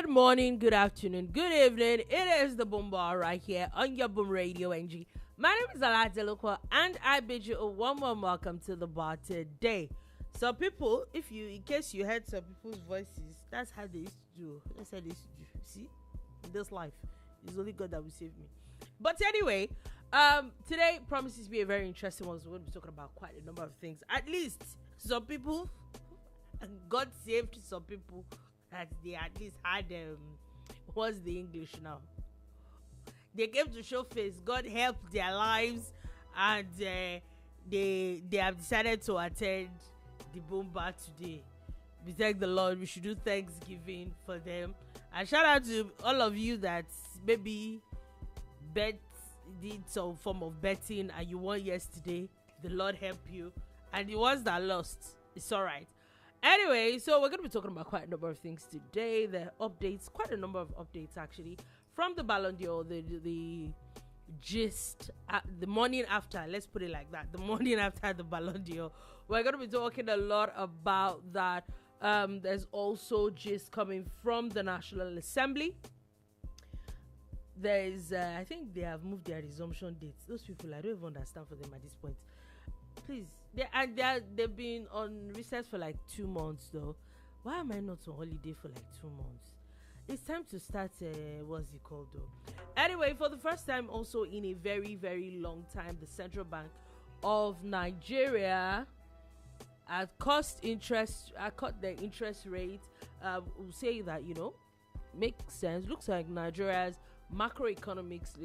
Good morning, good afternoon, good evening. It is the Boom Bar right here on your Boom Radio NG. My name is Dolupo, and I bid you a warm welcome to the bar today. Some people, in case you heard some people's voices, that's how they used to do. That's how they used to do. See, in this life, it's only God that will save me. But anyway, today promises to be a very interesting one. So we're going to be talking about quite a number of things. At least some people, God saved some people that they at least had what's the English now? They came to show face. God helped their lives, and they have decided to attend the Boom Bar today. We thank the Lord. We should do Thanksgiving for them. And shout out to all of you that maybe did some form of betting and you won yesterday. The Lord help you. And the ones that lost, it's all right. Anyway, so we're going to be talking about quite a number of things today. The updates, quite a number of updates actually, from the Ballon, the gist, the morning after, let's put it like that, the morning after the Ballon. We're going to be talking a lot about that. There's also gist coming from the National Assembly. There's, I think they have moved their resumption dates. Those people, I don't even understand for them at this point. Please, they've been on recess for like 2 months though. Why am I not on holiday for like 2 months? It's time to start, what's it called though? Anyway, for the first time also in a very, very long time, the Central Bank of Nigeria cut the interest rate. We'll say that, makes sense. Looks like Nigeria's macroeconomics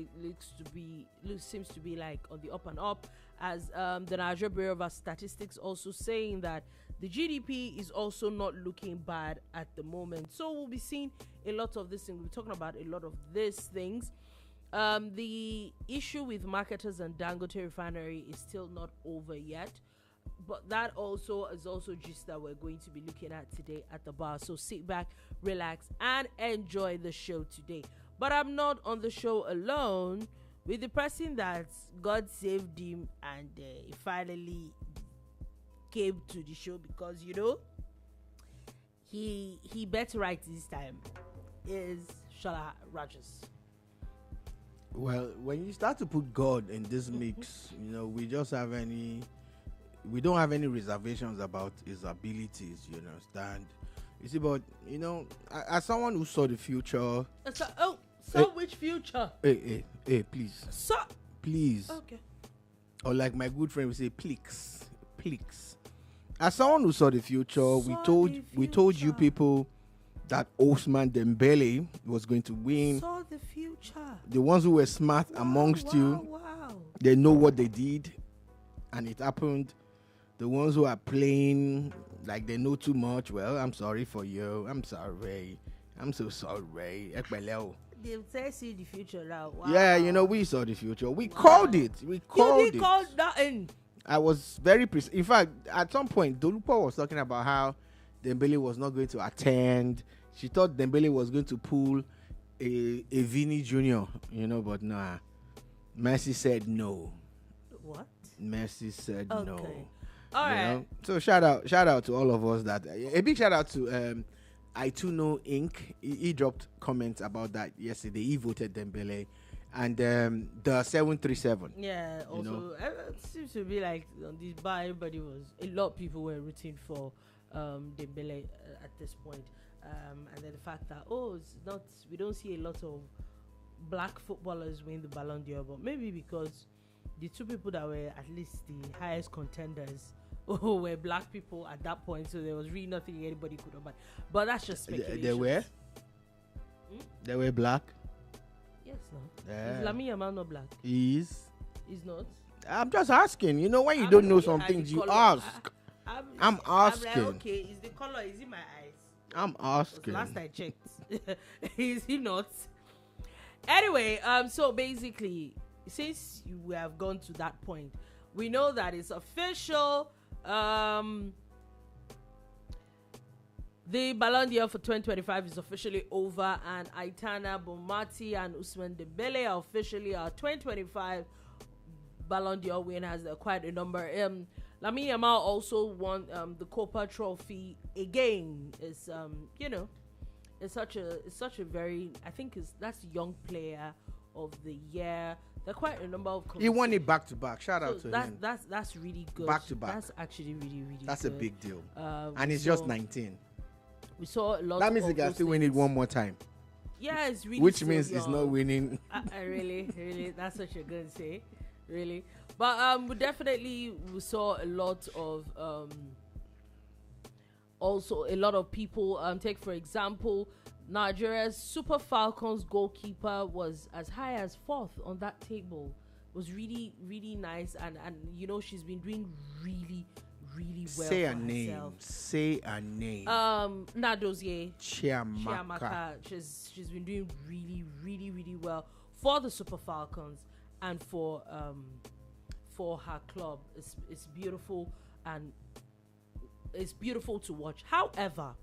seems to be like on the up and up, as the Nigeria Bureau of Statistics also saying that the GDP is also not looking bad at the moment. So we'll be seeing a lot of this thing. We'll be talking about a lot of these things. The issue with marketers and Dangote refinery is still not over yet, but that also is just that we're going to be looking at today at the bar. So sit back, relax, and enjoy the show today. But I'm not on the show alone with the person that God saved him and he finally came to the show because, he bet right this time, is Sola Rogers. Well, when you start to put God in this mix, we don't have any reservations about his abilities, you understand? You see, but, as someone who saw the future... Which future? Hey, please. Please. Okay. Or like my good friend would say, please. As someone who saw the future, we told you people that Ousmane Dembele was going to win. Saw the future. The ones who were smart amongst you, they know what they did, and it happened. The ones who are playing like they know too much, well, I'm sorry for you. I'm sorry. I'm so sorry. They see the future now. Wow. Yeah, we saw the future. We called it. We called it. Called nothing. I was very precise. In fact, at some point, Dolupo was talking about how Dembele was not going to attend. She thought Dembele was going to pull a Vini Jr., but nah. Messi said no. What? Messi said okay. no. All right. So shout out to all of us that a big shout out to I too know Inc. He dropped comments about that yesterday. He voted Dembele, and the 737. Yeah. Also, it seems to be like on this bar, a lot of people were rooting for Dembele at this point, and then the fact that we don't see a lot of black footballers win the Ballon d'Or, but maybe because the two people that were at least the highest contenders were black people at that point, so there was really nothing anybody could have done. But that's just speculation. They were? They were black? Yes, no. Is Lamine Yamal not black? He's not? I'm just asking. When you don't know some things, you ask. I'm asking. I'm like, okay, is the color, is it my eyes? I'm asking. Last I checked. Is he not? Anyway, so basically, since we have gone to that point, we know that it's official. The Ballon d'Or for 2025 is officially over, and Aitana Bonmati and Ousmane Dembele are officially our 2025 Ballon d'Or winners. Quite a number. Lamine Yamal also won the Copa Trophy again. It's it's such a very, I think that's young player of the year. There are quite a number of. He won it back to back. Shout out to him. That's really good. Back to back. That's actually really really. That's good. a big deal. And he's just 19. We saw a lot. That means he can still win it one more time. Yeah, it's really. Which means he's not winning. Really, that's such a good say, really. But we saw a lot of also a lot of people. Take for example, Nigeria's Super Falcons goalkeeper was as high as 4th on that table. Was really really nice, and she's been doing really really well. Say a name. Say a name. Nadozie Chiamaka. She's been doing really really really well for the Super Falcons and for her club. It's beautiful, and it's beautiful to watch. However,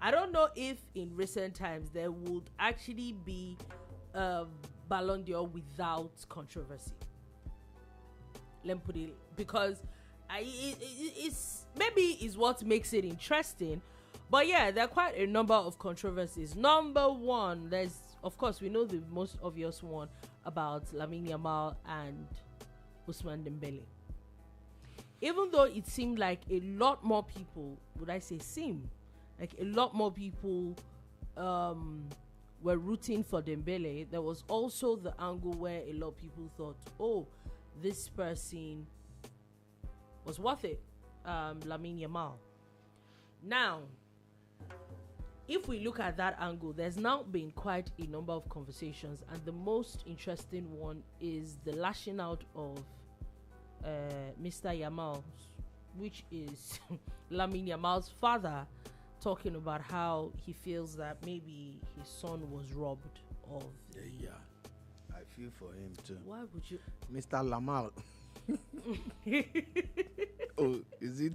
I don't know if in recent times there would actually be Ballon d'Or without controversy. Let me put it, because it's maybe is what makes it interesting. But yeah, there are quite a number of controversies. Number one, of course we know the most obvious one about Lamine Yamal and Ousmane Dembele. Even though it seemed like a lot more people, like a lot more people were rooting for Dembele, there was also the angle where a lot of people thought, oh, this person was worth it, Lamine Yamal. Now, if we look at that angle, there's now been quite a number of conversations, and the most interesting one is the lashing out of Mr. Yamal, which is Lamine Yamal's father, talking about how he feels that maybe his son was robbed of. Yeah, I feel for him too. Why would you, Mr. Lamal? Oh, is it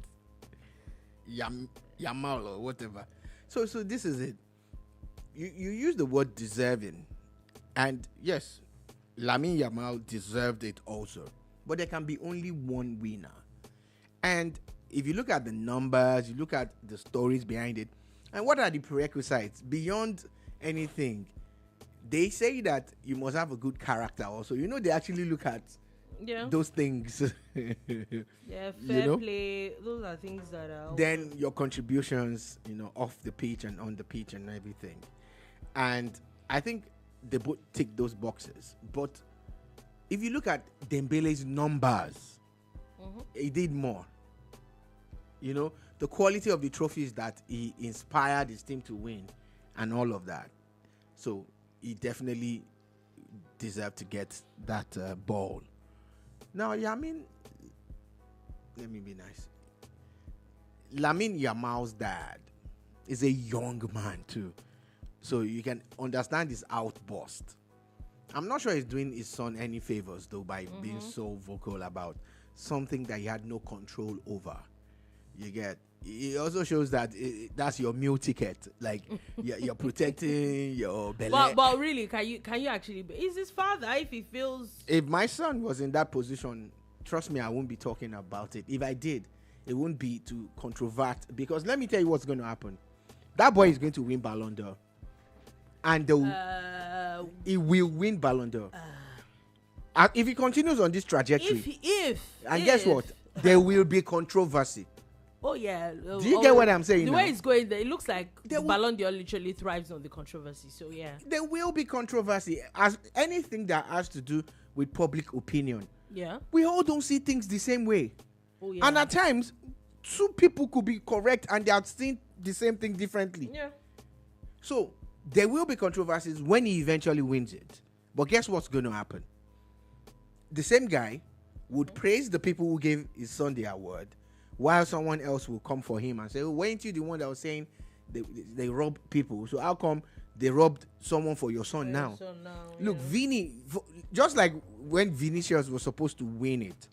Yamal or whatever? So this is it. You use the word deserving, and yes, Lamine Yamal deserved it also. But there can be only one winner. And if you look at the numbers, you look at the stories behind it, and what are the prerequisites beyond anything? They say that you must have a good character also. They actually look at those things. Yeah, fair play. Those are things that are. Then your contributions, off the pitch and on the pitch and everything. And I think they both tick those boxes. But if you look at Dembele's numbers, he did more. The quality of the trophies that he inspired his team to win and all of that. So he definitely deserved to get that ball. Now, let me be nice. Lamine Yamal's dad is a young man too. So you can understand his outburst. I'm not sure he's doing his son any favors though by being so vocal about something that he had no control over. You get. It also shows that that's your meal ticket. Like you're protecting your belly. But really, can you actually? Is his father? If he feels, if my son was in that position, trust me, I won't be talking about it. If I did, it wouldn't be to controvert. Because let me tell you what's going to happen. That boy is going to win Ballon d'Or, and he will win Ballon d'Or. If he continues on this trajectory, guess what? There will be controversy. Oh yeah. Do you get what I'm saying? The way it's going there, it looks like Ballon d'Or literally thrives on the controversy. So yeah. There will be controversy as anything that has to do with public opinion. Yeah. We all don't see things the same way. Oh yeah. And at times, two people could be correct and they are seeing the same thing differently. Yeah. So there will be controversies when he eventually wins it. But guess what's going to happen? The same guy would praise the people who gave his son the award, while someone else will come for him and say, oh, weren't you the one that was saying they rob people? So how come they robbed someone for your son now? Look, Vini, just like when Vinicius was supposed to win it,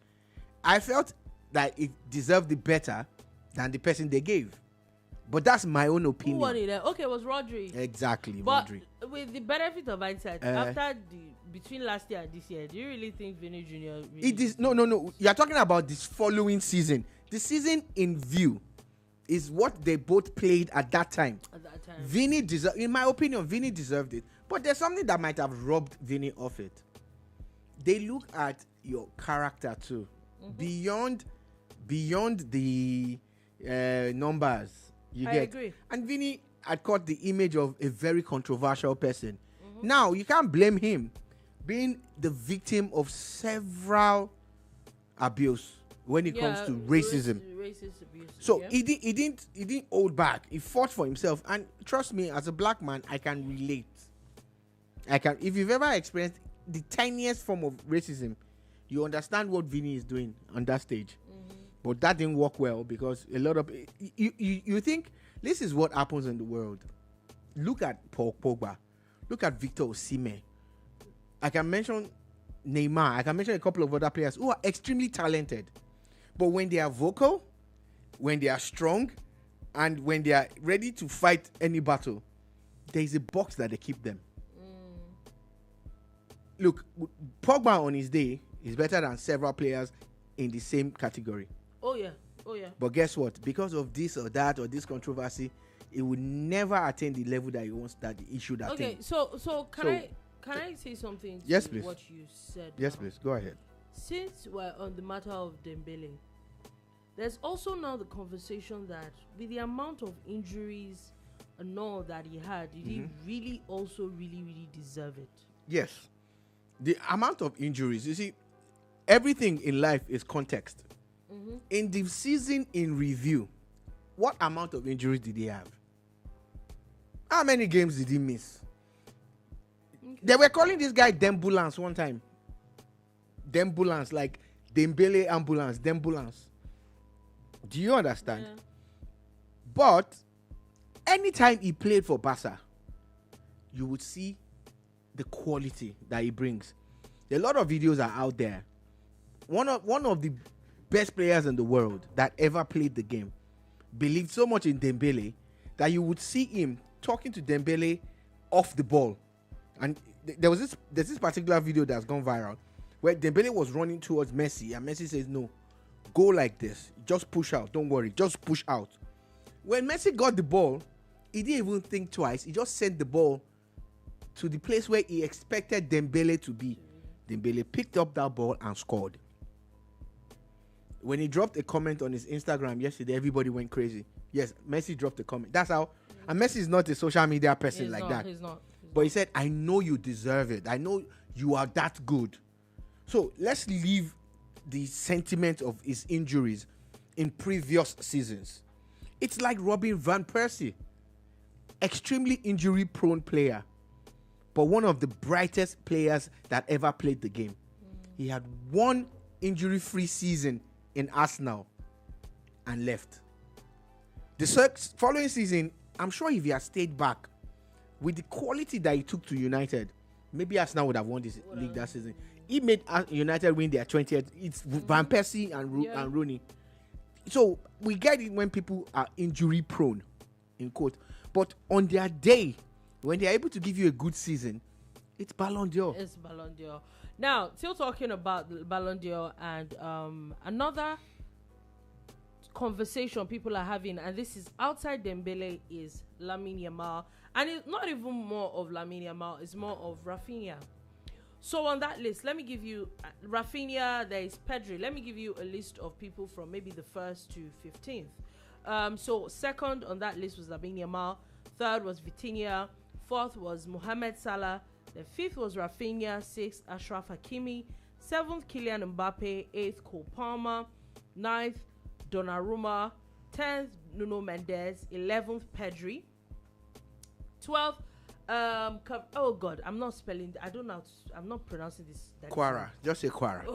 I felt that it deserved it better than the person they gave. But that's my own opinion. Who won it? Okay, it was Rodri. Exactly, but Rodri. With the benefit of hindsight, between last year and this year, do you really think Vini Jr. It is no. You're talking about this following season. The season in view, is what they both played at that time. At that time. Vinny deserved, in my opinion, Vinny deserved it. But there's something that might have robbed Vinny off it. They look at your character too, beyond the numbers. I agree. And Vinny had caught the image of a very controversial person. Now you can't blame him being the victim of several abuse when it comes to racism. Racist abuse. So he didn't hold back. He fought for himself. And trust me, as a black man, I can relate. If you've ever experienced the tiniest form of racism, you understand what Vinny is doing on that stage. But that didn't work well because a lot of you think this is what happens in the world. Look at Paul Pogba. Look at Victor Osimhen. I can mention Neymar. I can mention a couple of other players who are extremely talented. But when they are vocal, when they are strong, and when they are ready to fight any battle, there is a box that they keep them. Look, Pogba on his day is better than several players in the same category. Oh yeah. But guess what? Because of this or that or this controversy, it will never attain the level that he wants that he should attain. Okay, so can I say something to yes, please. What you said? Yes, now? please. Go ahead. Since we're on the matter of Dembele, there's also now the conversation that with the amount of injuries and all that he had, did he really also really deserve it? Yes. The amount of injuries, you see, everything in life is context. In the season in review, what amount of injuries did he have? How many games did he miss? Okay. They were calling this guy Dembulance one time. Dembulance, like Dembele ambulance, Dembulance. Do you understand? Yeah. But anytime he played for Barca, you would see the quality that he brings. A lot of videos are out there. One of the best players in the world that ever played the game believed so much in Dembele that you would see him talking to Dembele off the ball. And there's this particular video that's gone viral where Dembele was running towards Messi and Messi says, no, go like this, just push out, don't worry, just push out. When Messi got the ball, he didn't even think twice. He just sent the ball to the place where he expected Dembele to be. Dembele picked up that ball and scored. When he dropped a comment on his Instagram yesterday, everybody went crazy. Yes, Messi dropped a comment. That's how. And Messi is not a social media person that. He's not. But he said, I know you deserve it. I know you are that good. So let's leave the sentiment of his injuries in previous seasons. It's like Robin Van Persie. Extremely injury-prone player. But one of the brightest players that ever played the game. He had one injury-free season in Arsenal and left. The following season, I'm sure if he had stayed back with the quality that he took to United, maybe Arsenal would have won this league that season. He made United win their 20th. It's Van Persie and Rooney. So we get it when people are injury prone, in quote. But on their day, when they're able to give you a good season, it's Ballon d'Or. It's Ballon d'Or. Now, still talking about the Ballon d'Or and another conversation people are having, and this is outside Dembele, is Lamine Yamal. And it's not even more of Lamine Yamal, it's more of Raphinha. So on that list, let me give you Raphinha, there is Pedri. Let me give you a list of people from maybe the 1st to 15th. So second on that list was Lamine Yamal. Third was Vitinha. Fourth was Mohamed Salah. The fifth was Raphinha. Sixth, Achraf Hakimi. Seventh, Kylian Mbappe. Eighth, Cole Palmer. Ninth, Donnarumma. 10th, Nuno Mendes. 11th, Pedri. 12th, oh God, I'm not pronouncing this. Quara. Just say Quara.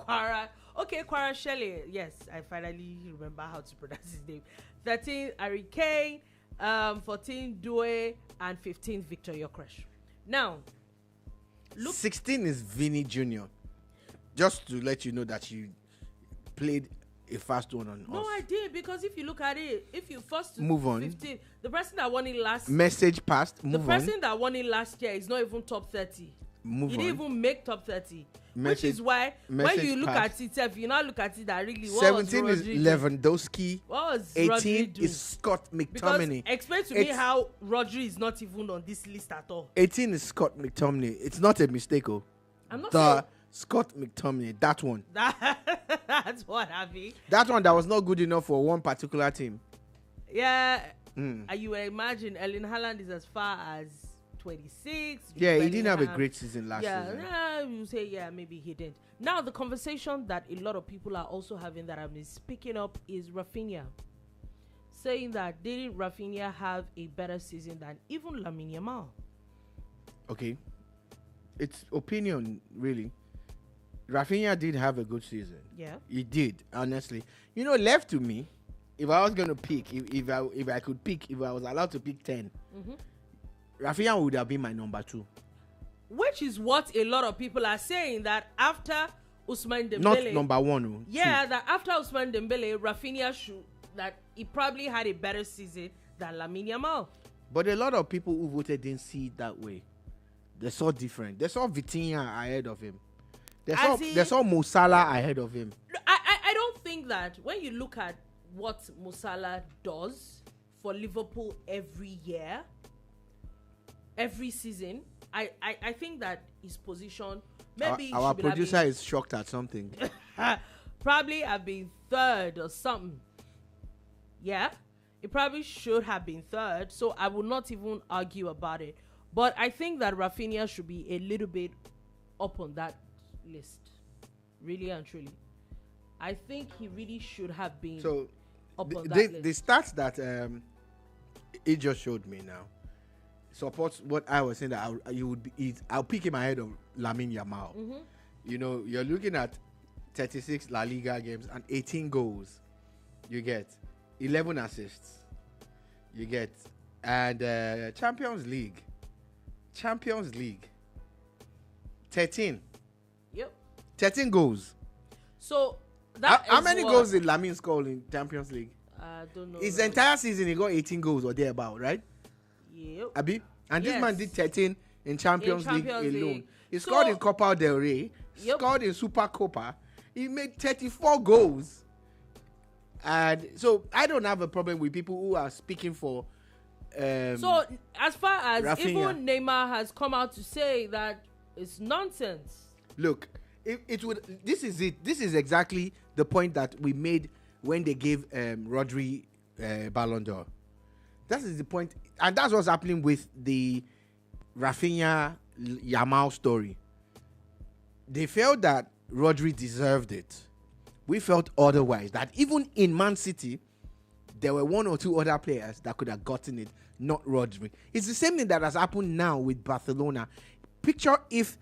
Quara. Okay, Quara Shelley. Yes, I finally remember how to pronounce his name. 13th, Harry Kane. 14th, Due. And 15th, Victor Yokresh. Now, look. 16 is Vinny Jr. Just to let you know that you played a fast one on us. No, I did, because if you look at it, if you first move on, 15, the person that won it last message passed. The person that won it last year is not even top 30. Move He on. didn't even make top 30. Which Message- is why when message you look passed. at it, if you now look at it, that really 17 what was is Rodri doing? Lewandowski. What was 18 Rodri doing? is Scott Because McTominay. explain to me It's- how Rodri is not even on this list at all. 18 is Scott McTominay. It's not a mistake, oh. I'm not The saying Scott McTominay, that one. that's what I mean. That one that was not good enough for one particular team. Yeah, Mm. and you will imagine Erling Haaland is as far as 26. Yeah, he Erling didn't have a Haaland- great season last season. Yeah, you say maybe he didn't. Now the conversation that a lot of people are also having that I've been speaking up is Raphinha, saying that didn't Raphinha have a better season than even Lamine Yamal? Okay. It's opinion, really. Raphinha did have a good season. Yeah. He did, honestly. You know, left to me, if I was going to pick, if I could pick, if I was allowed to pick 10, Raphinha would have been my number 2. Which is what a lot of people are saying, that after Ousmane Dembele, Not number 1. Oh, yeah, 2. that after Ousmane Dembele, Raphinha that he probably had a better season than Lamine Yamal. But a lot of people who voted didn't see it that way. They saw different. They saw Vitinha ahead of him. They saw Mo Salah ahead of him. I don't think that when you look at what Mo Salah does for Liverpool every year, every season, I think that his position maybe Our should producer is shocked at something. probably have been third or something. Yeah, it probably should have been third, so I will not even argue about it. But I think that Raphinha should be a little bit up on that list, really and truly. I think he really should have been So up on that the list. stats that it just showed me now supports what I was saying, that I'll pick him ahead of Lamine Yamal. You know, you're looking at 36 La Liga games and 18 goals. You get 11 assists. You get and Champions League 13 Yep. 13 goals. So that How is many what- goals did Lamine score in Champions League? I don't know. His entire season he got 18 goals or thereabout, right? Yep. Abi? And this Yes. man did 13 in Champions League Champions alone. League. He So- scored in Copa del Rey, Yep. scored in Super Copa. He made 34 goals. And so I don't have a problem with people who are speaking for So as far as Raphinha. even Neymar has come out to say that it's nonsense. look, it would. This is it. This is exactly the point that we made when they gave Rodri Ballon d'Or. That is the point, and that's what's happening with the Raphinha Yamal story. They felt that Rodri deserved it. We felt otherwise. That even in Man City, there were one or two other players that could have gotten it, not Rodri. It's the same thing that has happened now with Barcelona. Picture if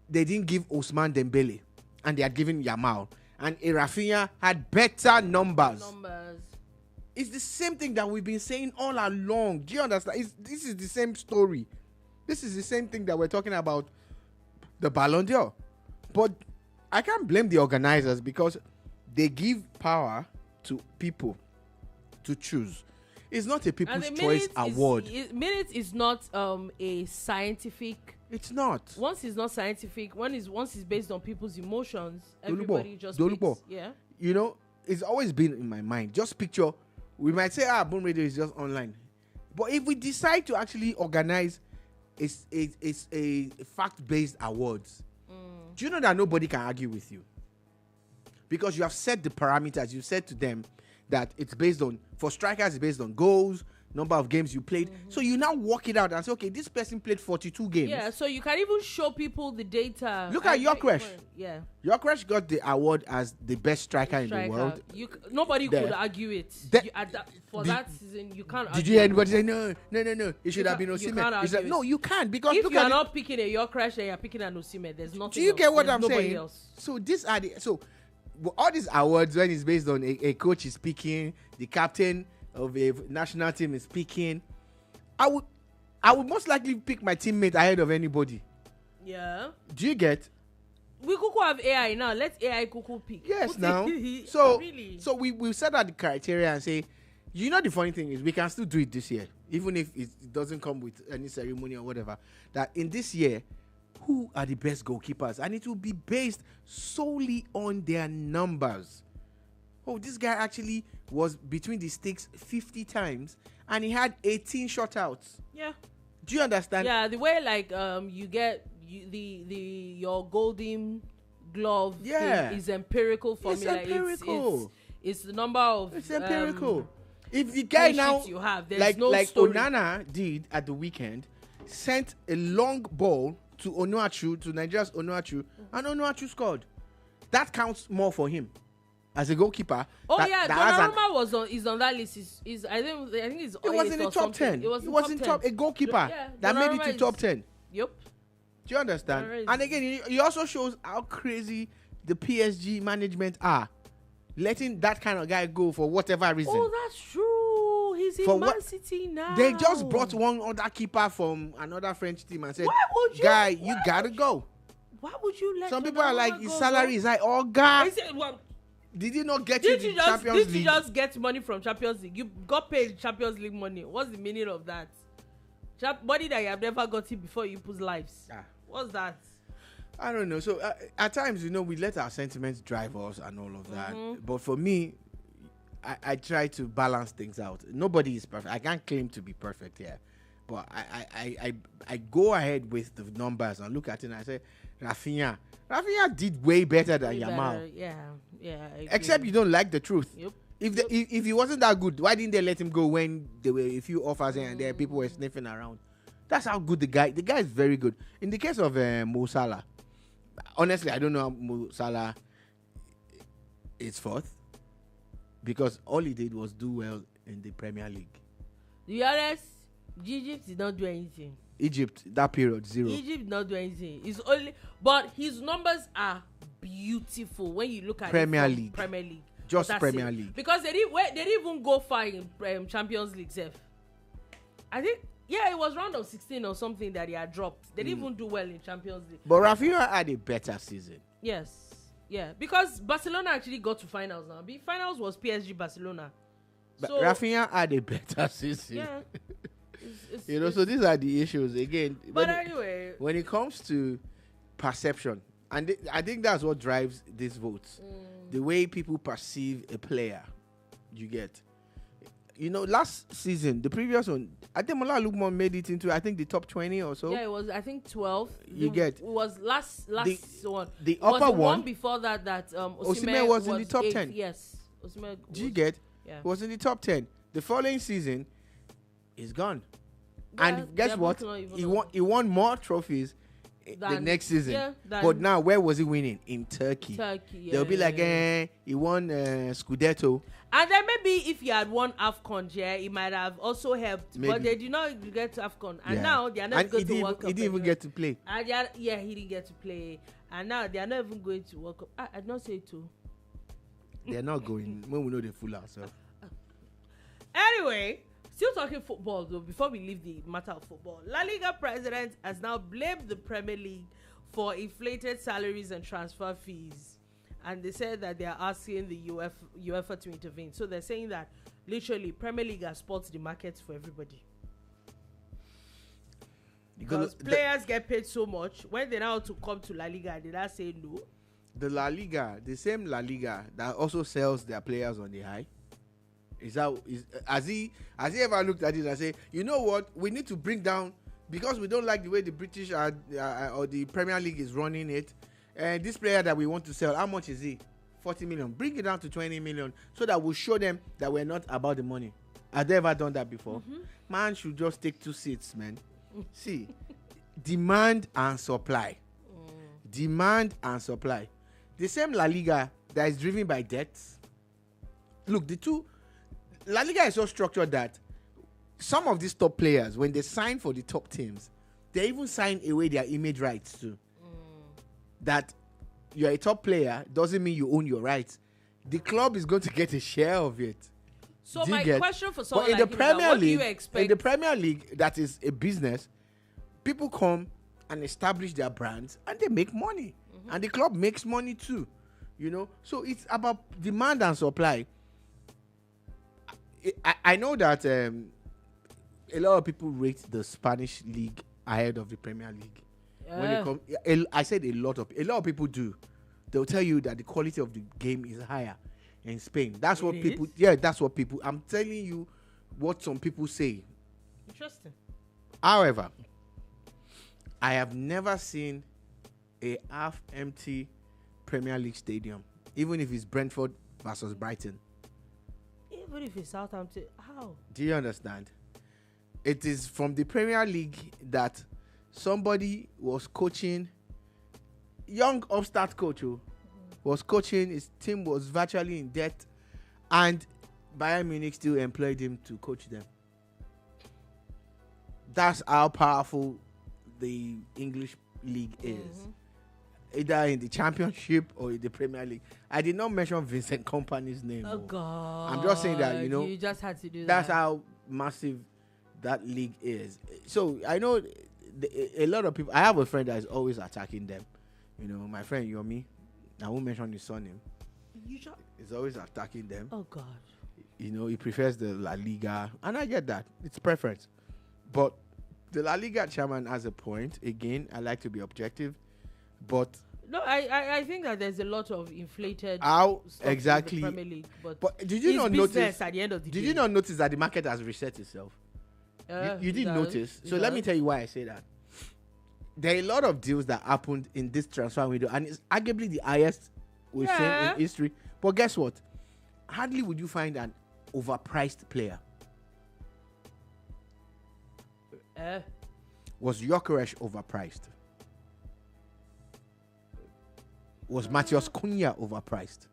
they didn't give Ousmane Dembele and they had given Yamal, and Raphinha had better numbers. It's the same thing that we've been saying all along. Do you understand? This is the same story. This is the same thing that we're talking about the Ballon d'Or. But I can't blame the organizers because they give power to people to choose. It's not a People's Choice Award. Minutes is not a scientific. It's not. Once it's not scientific, once it's based on people's emotions, everybody just Dolupo. picks. Yeah. You know, it's always been in my mind. Just picture, we might say, Boom Radio is just online. But if we decide to actually organize a fact-based awards, do you know that nobody can argue with you? Because you have set the parameters. You said to them that it's based on, for strikers, it's based on goals, number of games you played. So you now work it out and say, okay, this person played 42 games. Yeah, so you can even show people the data. Look at Gyökeres. Yeah. Gyökeres got the award as the best striker in the world. Nobody There. could argue it. There- For Did- that season, you can't argue Did you hear it. anybody say, no, it should have been you can't Osimhen? argue it. No, you can't, because If look you at are it. not picking a Gyökeres and you're picking an Osimhen, there's nothing Do you else. get what There's I'm nobody saying? else. So these are all these awards, when it's based on a coach is speaking, the captain of a national team is speaking, I would most likely pick my teammate ahead of anybody. Yeah. Do you get? We kuku have AI now. Let AI kuku pick. Yes, Put now. it- So really. so we set out the criteria and say, you know, the funny thing is we can still do it this year, even if it doesn't come with any ceremony or whatever. That in this year, who are the best goalkeepers, and it will be based solely on their numbers. Oh, this guy actually was between the sticks 50 times, and he had 18 shutouts. Yeah. Do you understand? Yeah, the way like you get your golden glove thing is empirical formula. It's empirical. It's the number of It's empirical. If the guy now you have, like story. Onana did at the weekend, sent a long ball to Onuachu, to Nigeria's Onuachu, and Onuachu scored. That counts more for him as a goalkeeper. Oh Donnarumma is on that list. I think it's. It was in the top 10. It was in top. A goalkeeper that made it to top 10. Yep. Do you understand? And again, it also shows how crazy the PSG management are, letting that kind of guy go for whatever reason. Oh, that's true. He's in Man City now. They just brought one other keeper from another French team and said, "Guy, you gotta go." Why would you let? Some people are like, his salary is high. Oh, guy. Did he not get you the Champions League? Did you just get money from Champions League? You got paid Champions League money. What's the meaning of that? Money that you have never gotten before you put lives. What's that? I don't know. So at times, we let our sentiments drive us and all of that. But for me, I try to balance things out. Nobody is perfect. I can't claim to be perfect here. But I go ahead with the numbers and look at it and I say, Raphinha did way better than Yamal. Yeah. Except you don't like the truth. Yep. If he wasn't that good, why didn't they let him go when there were a few offers and there people were sniffing around? That's how good the guy is very good. In the case of Mo Salah, honestly, I don't know how Mo Salah is fourth, because all he did was do well in the Premier League. To be honest, Egypt did not do anything. Egypt, that period, 0. Egypt did not do anything. But his numbers are beautiful when you look at Premier it League. Premier League. Just Premier League. Because they didn't even go far in Champions League, Seth. I think, it was round of 16 or something that he had dropped. They didn't even do well in Champions League. But Raphinha had a better season. Yes. Yeah. Because Barcelona actually got to finals now. The finals was PSG Barcelona. But Raphinha had a better season. Yeah. So these are the issues. Again, but anyway. When it comes to perception, and I think that's what drives these votes. The way people perceive a player, you get. Last season, the previous one, I think Mola Lukman made it into, I think, the top 20 or so. Yeah, it was, I think, 12. It was last one. The upper was the one before that Osimhen was in the top 8th. 10. Yes. Osimhen you get? Yeah. Was in the top 10. The following season, he's gone. Yeah, and guess what? He won more trophies the next season. But now, where was he winning? In Turkey. They'll be like, he won Scudetto. And then maybe if he had won AFCON, he might have also helped. Maybe. But they did not get to AFCON. And now they are not going to World Cup. He didn't even get to play. And he didn't get to play. And now they are not even going to World Cup. I did not say it too. They're not going. When we know they fool ourselves. Anyway, still talking football though, before we leave the matter of football. La Liga president has now blamed the Premier League for inflated salaries and transfer fees. And they said that they are asking the UEFA to intervene. So they're saying that literally Premier League has spoiled the market for everybody. Because players get paid so much. When they now have to come to La Liga, they not say no. The La Liga, the same La Liga that also sells their players on the high. Has he ever looked at it and say, you know what, we need to bring down, because we don't like the way the British or the Premier League is running it, and this player that we want to sell, how much is he? 40 million. Bring it down to 20 million so that we'll show them that we're not about the money. Have they ever done that before? Man should just take 2 seats, man. See, demand and supply. Demand and supply. The same La Liga that is driven by debts. Look, La Liga is so structured that some of these top players, when they sign for the top teams, they even sign away their image rights too. That you're a top player doesn't mean you own your rights. The club is going to get a share of it. So my question for someone like what do you expect? In the Premier League, that is a business, people come and establish their brands and they make money. And the club makes money too. So it's about demand and supply. I know that a lot of people rate the Spanish league ahead of the Premier League. when it comes. I said a lot of people do. They'll tell you that the quality of the game is higher in Spain. That's what people. Yeah, that's what people. I'm telling you what some people say. Interesting. However, I have never seen a half-empty Premier League stadium, even if it's Brentford versus Brighton. Even if it's Southampton, how? Do you understand? It is from the Premier League that somebody was coaching, young upstart coach was coaching, his team was virtually in debt, and Bayern Munich still employed him to coach them. That's how powerful the English league is. Either in the Championship or in the Premier League. I did not mention Vincent Kompany's name. Oh, God. I'm just saying that, You just had to do that. That's how massive that league is. So, I know a lot of people. I have a friend that is always attacking them. My friend Yomi, I won't mention his surname. He's always attacking them. Oh, God. He prefers the La Liga. And I get that. It's preference. But the La Liga chairman has a point. Again, I like to be objective. But no, I think that there's a lot of inflated how stuff exactly in the Premier League, but did you not notice at the end of the day? Did you not notice that the market has reset itself? You didn't notice. So let me tell you why I say that. There are a lot of deals that happened in this transfer window, and it's arguably the highest we've seen in history. But guess what? Hardly would you find an overpriced player. Was Gyökeres overpriced? Was Matheus Cunha overpriced?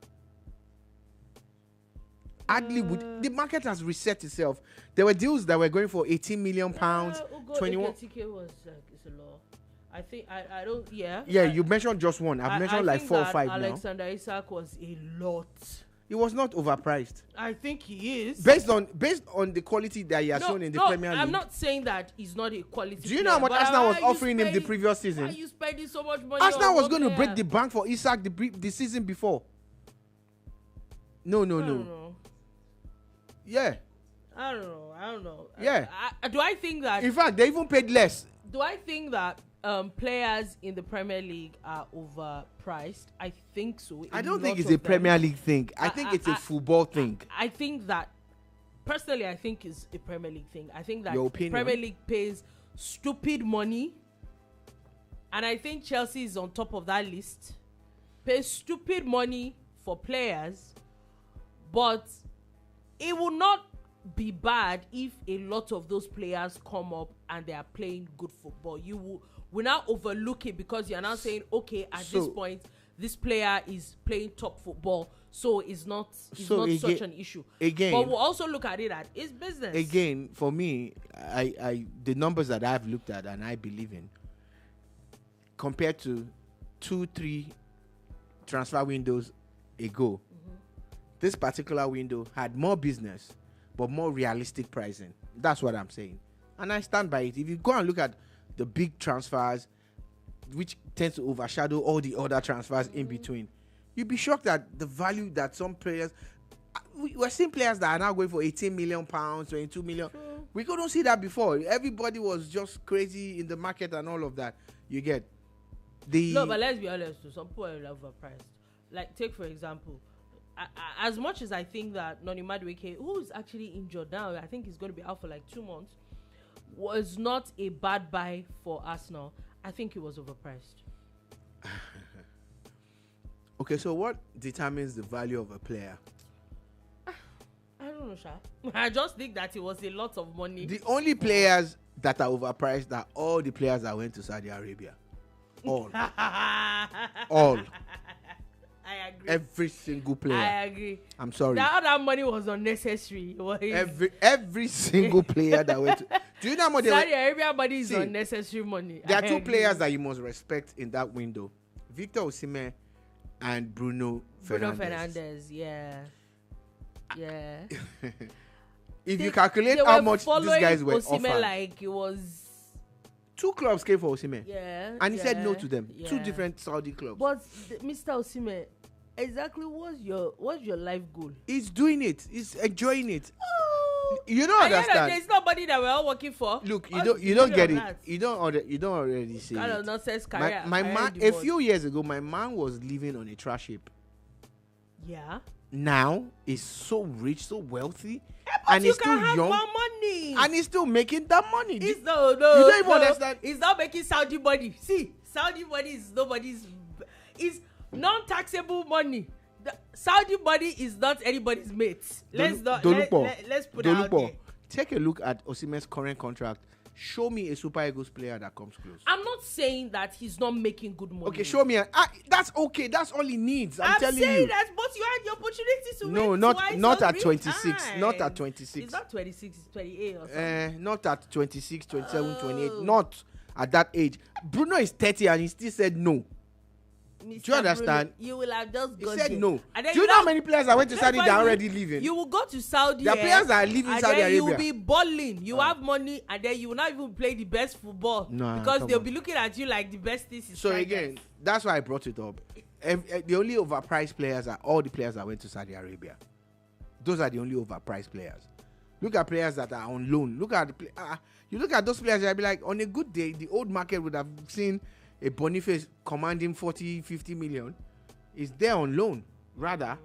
Hardly would. The market has reset itself. There were deals that were going for 18 million pounds. 21. Was it's a law. I think I don't. Yeah. Yeah, you mentioned just one. I've mentioned like 4 or 5 Alexander Isak was a lot. He was not overpriced. I think he is. Based on the quality that he has shown in the Premier League. I'm not saying that he's not a quality. Do you know how much Arsenal was offering him the previous season? Why are you spending so much money? Arsenal was going to break the bank for Isak the season before. No. Yeah. I don't know. Yeah. Do I think that? In fact, they even paid less. Do I think that players in the Premier League are overpriced? I think so. I don't think it's a Premier League thing. I think it's a football thing. I think that, personally, I think it's a Premier League thing. I think that Your opinion? Premier League pays stupid money, and I think Chelsea is on top of that list. Pays stupid money for players, but it will not be bad if a lot of those players come up and they are playing good football. You will now overlook it because you are now saying, okay, at this point, this player is playing top football, so it's not such an issue. Again, but we'll also look at it as it's business. Again, for me, I the numbers that I've looked at and I believe in, compared to 2-3 transfer windows ago, this particular window had more business but more realistic pricing. That's what I'm saying, and I stand by it. If you go and look at the big transfers, which tends to overshadow all the other transfers in between, you'd be shocked at the value that some players. We're seeing players that are now going for 18 million pounds, 22 million. True. We couldn't see that before. Everybody was just crazy in the market and all of that. You get no, but let's be honest. Some people are overpriced. Like, take for example, as much as I think that Noni Madueke, who is actually injured now, I think he's going to be out for like 2 months, was not a bad buy for Arsenal. I think he was overpriced. Okay, so what determines the value of a player? I don't know, Sha. I just think that it was a lot of money. The only players that are overpriced are all the players that went to Saudi Arabia. All. All. I agree. Every single player. I agree. I'm sorry. That money was unnecessary. Every single player that went to, do you know how much Saudi Arabia money is unnecessary money. There are two players that you must respect in that window: Victor Osimhen and Bruno Fernandes. Yeah. If you calculate how much these guys were Osimhen, offered, like it was 2 clubs came for Osimhen. Yeah. And he said no to them. Yeah. 2 different Saudi clubs. But Mr. Osimhen, exactly what's your life goal? He's doing it. He's enjoying it. You don't understand. There's nobody that we're all working for. Look, you don't get it. You don't already see Kind it. of nonsense career. My man, a few years ago, my man was living on a trash heap. Yeah. Now he's so rich, so wealthy, and he's still young, more money, and he's still making that money. You don't even understand. He's not making Saudi money. See, Saudi money is nobody's. It's non-taxable money. The Saudi money is not anybody's mate. Let's put it out there. Take a look at Osimhen's current contract. Show me a Super Eagles player that comes close. I'm not saying that he's not making good money. Okay, show me. That's okay. That's all he needs. I'm telling saying you. that, but you had the opportunity to no, win not at 26. Time. Not at 26. It's not 26. It's 28 or something. Not at 26, 27, 28. Not at that age. Bruno is 30 and he still said no. Mr. Do you understand? Bruno, you will have just he gone said there. no. Do you know how many players that went to Saudi that are already leaving? You will go to Saudi. The players that are leaving Saudi Arabia. You will be balling. You have money, and then you will not even play the best football because they'll be looking at you like the best thing is. So again, that's why I brought it up. The only overpriced players are all the players that went to Saudi Arabia. Those are the only overpriced players. Look at players that are on loan. You look at those players, you'll be like, on a good day, the old market would have seen a Boniface commanding 40, 50 million. Is there on loan, rather.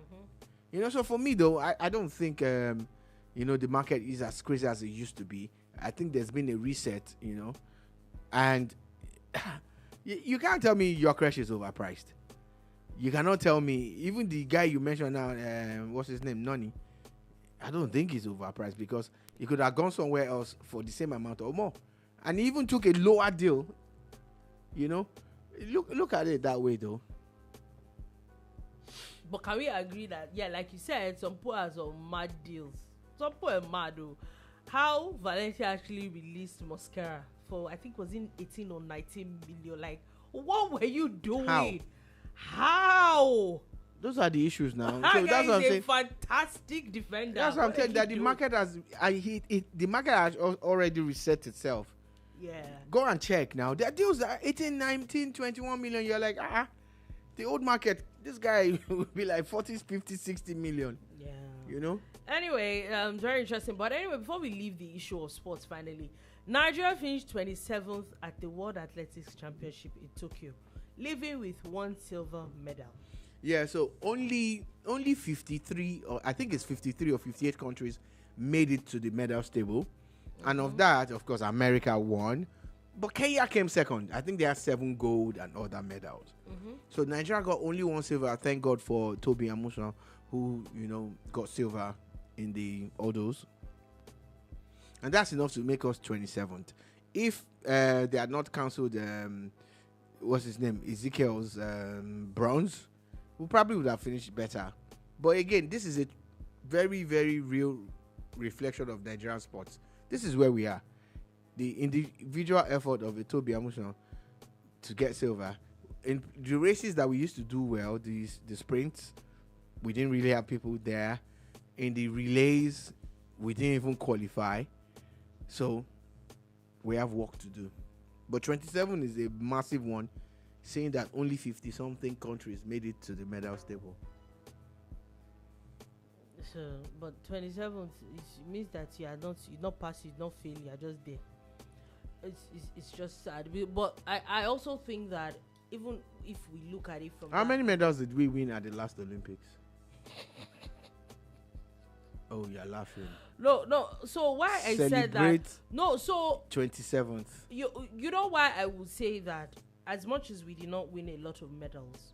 So for me, though, I don't think, the market is as crazy as it used to be. I think there's been a reset, and you can't tell me your crush is overpriced. You cannot tell me, even the guy you mentioned now, what's his name, Noni, I don't think he's overpriced because he could have gone somewhere else for the same amount or more. And he even took a lower deal, Look at it that way, though. But can we agree that, like you said, some people have some mad deals. Some people are mad, though. How Valencia actually released Mascara for, I think, was in 18 or 19 million. Like, what were you doing? How? Those are the issues now. So that's what I'm saying. Fantastic defender. That's what I'm saying. That the market has already reset itself. Yeah. Go and check now. Their deals are 18, 19, 21 million. You're like, the old market, this guy will be like 40, 50, 60 million. Yeah. Anyway, very interesting. But anyway, before we leave the issue of sports, finally, Nigeria finished 27th at the World Athletics Championship in Tokyo, leaving with 1 silver medal. Yeah, so only 53, or I think it's 53 or 58 countries made it to the medal table. And of that, of course, America won. But Kenya came second. I think they had 7 gold and other medals. So Nigeria got only 1 silver. Thank God for Toby Amusan, who, got silver in the others. And that's enough to make us 27th. If they had not cancelled, what's his name, Ezekiel's bronze, we probably would have finished better. But again, this is a very, very real reflection of Nigerian sports. This is where we are. The individual effort of Toby Amusan to get silver. In the races that we used to do well, the sprints, we didn't really have people there. In the relays, we didn't even qualify. So, we have work to do. But 27 is a massive one, saying that only 50-something countries made it to the medal table. So, but 27th means that you not pass, you not fail, you are just there. It's just sad. But I also think that even if we look at it from how many medals did we win at the last Olympics? Oh, you're laughing. No. So why I said that? No. So 27th. You know why I would say that? As much as we did not win a lot of medals,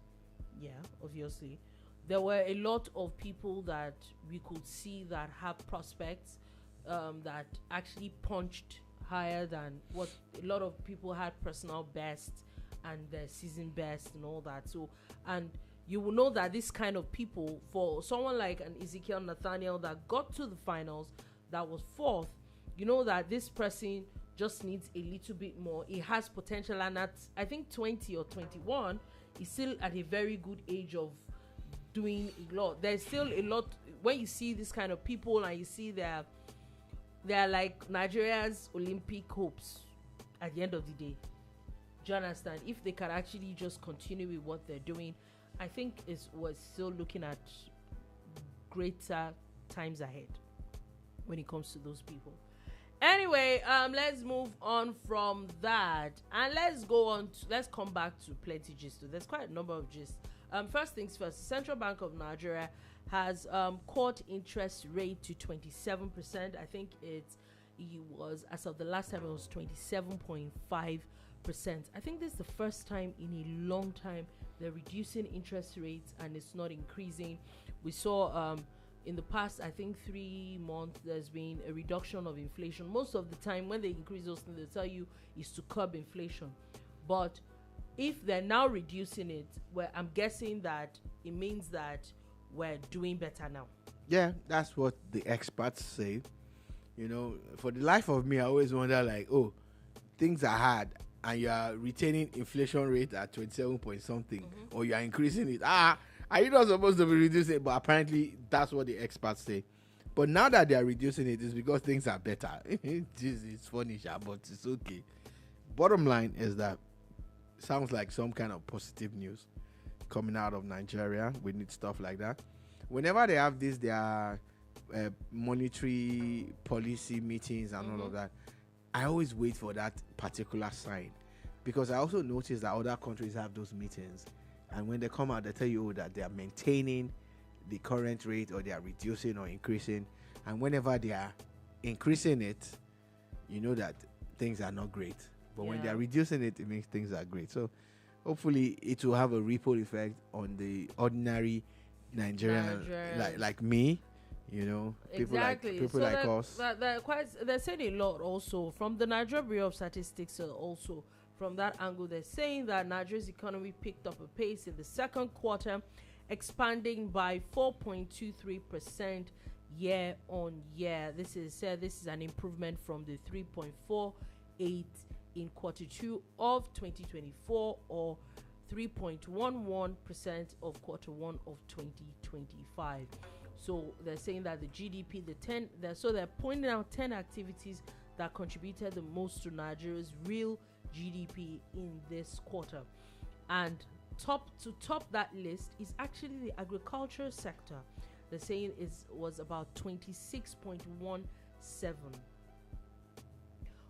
obviously, there were a lot of people that we could see that have prospects that actually punched higher than what a lot of people had personal best and season best and all that. So, and you will know that this kind of people, for someone like an Ezekiel Nathaniel that got to the finals, that was 4th, you know that this person just needs a little bit more. He has potential, and at I think 20 or 21, he's still at a very good age of doing a lot. There's still a lot when you see this kind of people and you see they're like Nigeria's Olympic hopes at the end of the day. Do you understand? If they can actually just continue with what they're doing, I think we're still looking at greater times ahead. when it comes to those people. Anyway, let's move on from that, and let's come back to plenty gist. There's quite a number of gist. First things first, the Central Bank of Nigeria has cut interest rate to 27%. I think it was, as of the last time, it was 27.5%. I think this is the first time in a long time they're reducing interest rates and it's not increasing. We saw in the past, I think 3 months, there's been a reduction of inflation. Most of the time when they increase those things, they tell you is to curb inflation. But if they're now reducing it, well, I'm guessing that it means that we're doing better now. Yeah, that's what the experts say. For the life of me, I always wonder, like, oh, things are hard and you are retaining inflation rate at 27 point something, or you are increasing it. Are you not supposed to be reducing it? But apparently that's what the experts say. But now that they are reducing it, it's because things are better. It's funny, but it's okay. Bottom line is that sounds like some kind of positive news coming out of Nigeria. We need stuff like that. Whenever they have this, their monetary policy meetings and all of that, I always wait for that particular sign, because I also notice that other countries have those meetings, and when they come out, they tell you that they are maintaining the current rate or they are reducing or increasing. And whenever they are increasing it, you know that things are not great. But when they are reducing it, it means things are great. So hopefully it will have a ripple effect on the ordinary Nigerian. Like me, people exactly. like us. They're saying a lot also from the Nigeria Bureau of Statistics. Also from that angle, they're saying that Nigeria's economy picked up a pace in the second quarter, expanding by 4.23% year on year. This is an improvement from the 3.48 in quarter 2 of 2024, or 3.11% of quarter 1 of 2025. So they're saying that the GDP, they're pointing out 10 activities that contributed the most to Nigeria's real GDP in this quarter. And top that list is actually the agriculture sector. They're saying was about 26.17.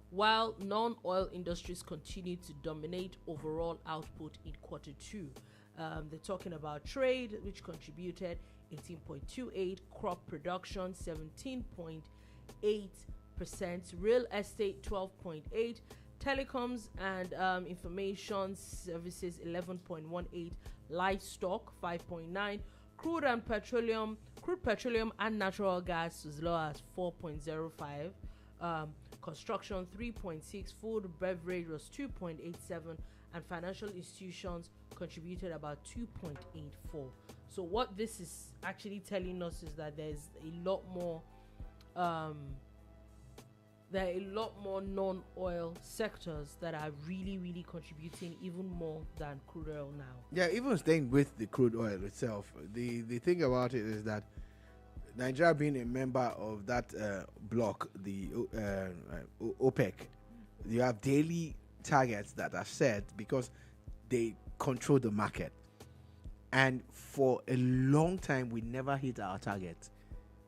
While non-oil industries continue to dominate overall output in quarter 2. They're talking about trade, which contributed 18.28, crop production 17.8%, real estate 12.8, telecoms and information services 11.18, livestock 5.9, crude petroleum and natural gas as low as 4.05, construction 3.6, food beverage was 2.87, and financial institutions contributed about 2.84. So what this is actually telling us is that there's a lot more non-oil sectors that are really, really contributing even more than crude oil now. Yeah, even staying with the crude oil itself, the thing about it is that Nigeria being a member of that bloc, the OPEC, you have daily targets that are set because they control the market. And for a long time, we never hit our target.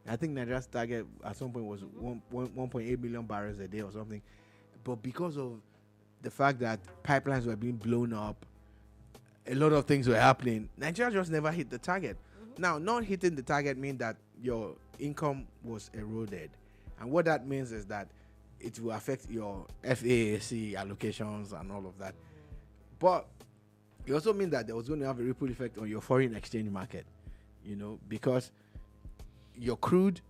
I think Nigeria's target at some point was 1.8 million barrels a day or something. But because of the fact that pipelines were being blown up, a lot of things were happening, Nigeria just never hit the target. Now, not hitting the target means that your income was eroded. And what that means is that it will affect your FAAC allocations and all of that. But it also means that there was going to have a ripple effect on your foreign exchange market, because your crude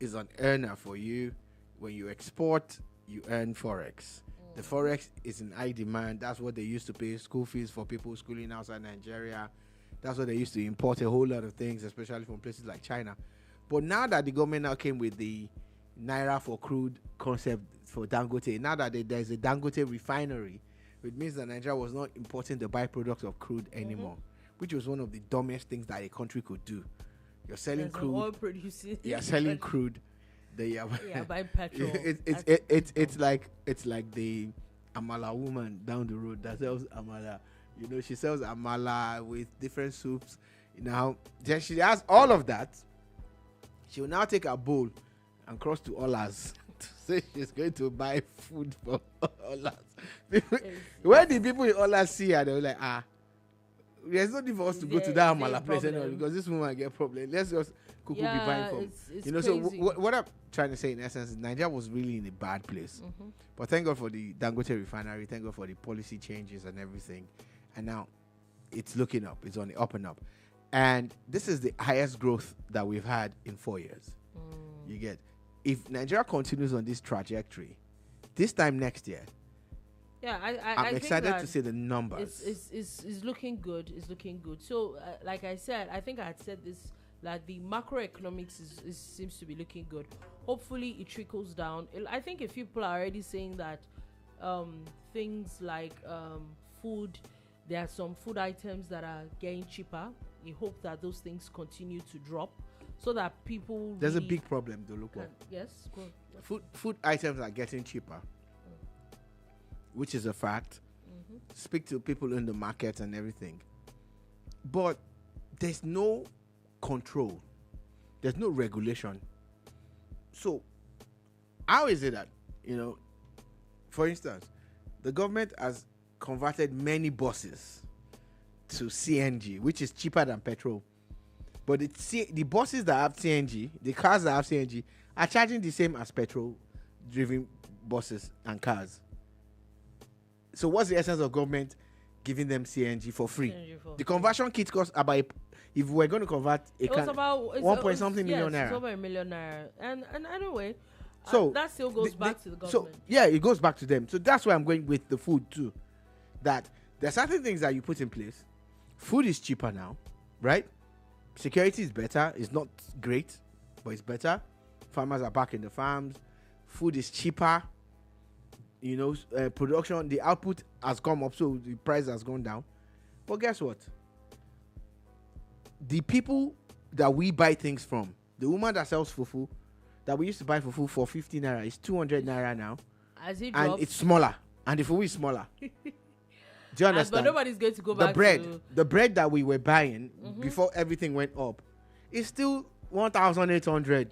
is an earner for you. When you export, you earn forex. The forex is in high demand. That's what they used to pay school fees for people schooling outside Nigeria. That's what they used to import a whole lot of things, especially from places like China. But now that the government now came with the Naira for crude concept for Dangote, now that there's a Dangote refinery, it means that Nigeria was not importing the byproducts of crude anymore, which was one of the dumbest things that a country could do. You're selling crude. Oil producing. You're selling crude. Buying petrol. It's like the Amala woman down the road that sells Amala. She sells Amala with different soups. Now, then she has all of that. She will now take a bowl and crossed to Olas to say she's going to buy food for Olas. When the people in Olas see her, they were like, there's no need for us to go to that Amala place anymore because this woman get problem. Let's just be buying from. It's you know, crazy. so what I'm trying to say in essence is Nigeria was really in a bad place. But thank God for the Dangote refinery. Thank God for the policy changes and everything. And now it's looking up. It's on the up and up. And this is the highest growth that we've had in 4 years. You get. If Nigeria continues on this trajectory, this time next year, I'm excited to see the numbers. It's looking good. It's looking good. So, like I said, I think I had said this, that the macroeconomics seems to be looking good. Hopefully, it trickles down. I think if people are already saying that things like food, there are some food items that are getting cheaper. We hope that those things continue to drop so that people... There's a big problem, Dolupo. Yes, go on. Food items are getting cheaper, which is a fact. Speak to people in the market and everything. But there's no control. There's no regulation. So, how is it that, for instance, the government has converted many buses to CNG, which is cheaper than petrol. But the buses that have CNG, the cars that have CNG, are charging the same as petrol-driven buses and cars. So what's the essence of government giving them CNG for free? The conversion kit costs about, if we're going to convert a car, 1 point something million naira. It's over $1 million naira. And anyway, so that still goes back to the government. So yeah, it goes back to them. So that's why I'm going with the food too. That there are certain things that you put in place. Food is cheaper now, right? Security is better. It's not great, but it's better. Farmers are back in the farms. Food is cheaper. Production, the output has come up, so the price has gone down. But guess what? The people that we buy things from, the woman that sells fufu, that we used to buy fufu for 50 naira, is 200 naira now. And it's smaller. And the fufu is smaller. Do you understand? But nobody's going to go back the bread that we were buying before everything went up is still 1,800.